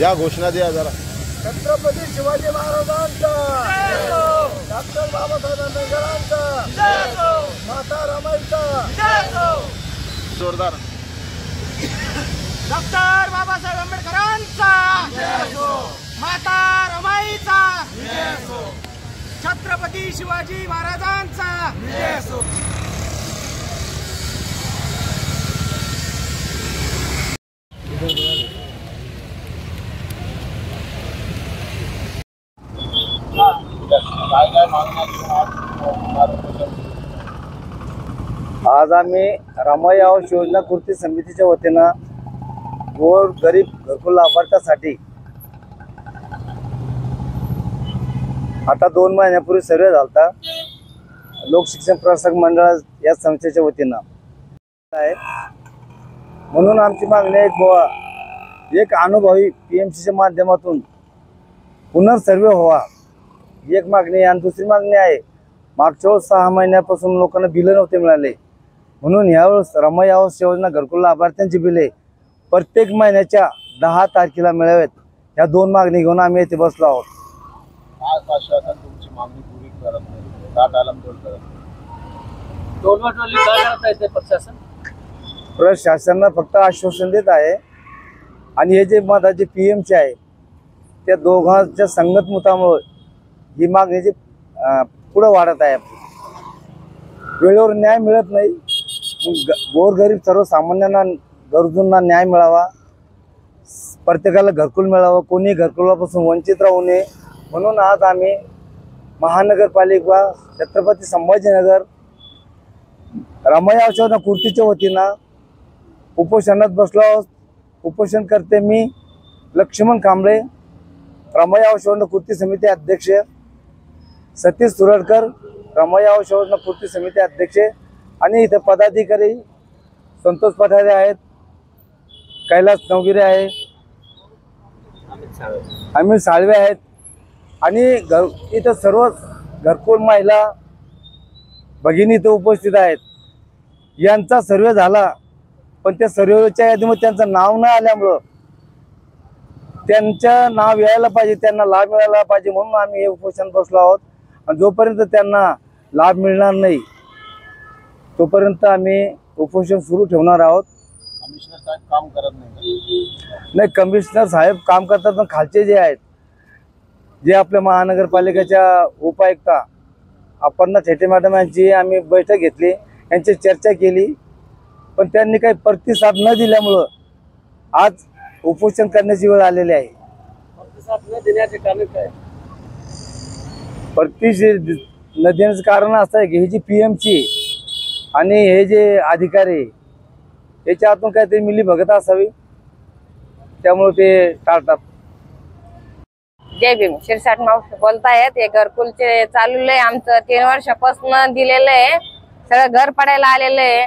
या घोषणा द्या जरा। छत्रपती शिवाजी महाराजांचा, डॉक्टर बाबासाहेब आंबेडकरांचा, माता रमाईचा जोरदार। डॉक्टर बाबासाहेब आंबेडकरांचा, माता रमाईचा, छत्रपती शिवाजी महाराजांचा। आज आम्ही रमाई आवास योजना कृती समितीच्या वतीनं गोर गरीब घरकुल लाभार्थ्यासाठी आता 2 महिन्यापूर्वी सर्वे झालता लोकशिक्षण प्रशासक मंडळ या संस्थेच्या वतीनं आहे। म्हणून आमची मागणी आहे एक अनुभवी PMCच्या माध्यमातून पुनर्सर्वे व्हावा, एक मागणी आणि दुसरी मागणी आहे मागच्या 6 महिन्यापासून लोकांना बिलं नव्हते मिळाले, म्हणून यावेळेस रमाई आवास योजना घरकुल लाभार्थ्यांची बिले प्रत्येक महिन्याच्या 10 तारखेला मिळावेत। या 2 मागणी घेऊन आम्ही इथे बसलो आहोत। तुमची मागणी पुरी करत नाही, का टाळमटोल करत नाही? प्रशासनाला फक्त आश्वासन देत आहे आणि हे जे मताचे PMC आहे त्या दोघांच्या संगत मतामुळे ही मागणी पुढे वाढत आहे। वेळेवर न्याय मिळत नाही, गोरगरीब सर्वसामान्यांना गरजूंना न्याय मिळावा, प्रत्येकाला घरकुल मिळावं, कोणी घरकुलापासून वंचित राहू नये, म्हणून आज आम्ही महानगरपालिका छत्रपती संभाजीनगर रमाई आवास योजना कृतीच्या वतीनं उपोषणात बसलो आहोत। उपोषणकर्ते मी लक्ष्मण कांबळे, रमाई आवास योजना कृती समिती अध्यक्ष, सतीश सुरडकर रमाई आवास योजना कृती समिती अध्यक्ष, आणि इथे पदाधिकारी संतोष पठारे आहेत, कैलास नवगिरे आहे, अमित साळवे आहेत, आणि इथं सर्व घरकुल महिला भगिनी इथं उपस्थित आहेत। यांचा सर्वे झाला, पण त्या सर्वेच्या यादीमध्ये त्यांचं नाव न आल्यामुळं त्यांचं नाव यायला पाहिजे, त्यांना लाभ मिळाला पाहिजे, म्हणून आम्ही हे उपोषण बसलो आहोत। आणि जोपर्यंत त्यांना लाभ मिळणार नाही तोपर्यंत आम्ही उपोषण सुरू ठेवणार आहोत। कमिशनर साहेब काम करत नाही, कमिशनर साहेब काम करतात, पण खालचे जे आहेत, जे आपल्या महानगरपालिकेच्या उपायुक्ता अपर्णा थेटे मॅडम यांची आम्ही बैठक घेतली, यांची चर्चा केली, पण त्यांनी काही प्रतिसाद न दिल्यामुळं आज उपोषण करण्याची वेळ आलेली आहे। प्रतिसाद न देण्याचे कारण काय? प्रतिसाद न देण्याचं कारण असं आहे की ही जी PMC आणि हे जे अधिकारी याच्या हातून काहीतरी मिलीभगत असावी, त्यामुळे ते टाळतात। जय भीम। शिरसाट मावशी बोलतायत। हे घरकुलचे चालू आहे आमचं 3 वर्षापासून दिलेलं आहे, सगळं घर पडायला आलेलं आहे,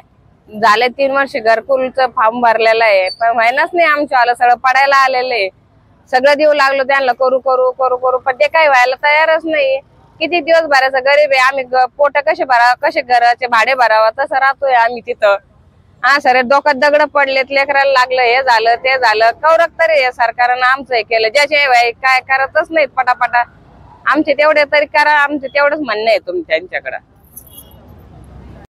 झाले 3 वर्ष घरकुलचं फॉर्म भरलेलं आहे, पण व्हायनाच नाही आमचं आलं, सगळं पडायला आलेलं आहे, सगळं देऊ लागलो त्यांना करू करू करू करू, पण ते काही व्हायला तयारच नाही। किती दिवस भरायचं गरीब आहे आम्ही, पोट कसे भरावं, कसे घराचे भाडे भरावं, तसं राहतोय आम्ही तिथं। हा सर डोक्यात दगड पडलेत, लेकराला लागलं, हे झालं ते झालं, कौरक तरी या सरकारनं आमचं हे केलं, ज्याचे काय करतच नाहीत पटापटा, आमचे तेवढे तरी करा, आमचे तेवढंच म्हणणं आहे तुमच्या यांच्याकडं।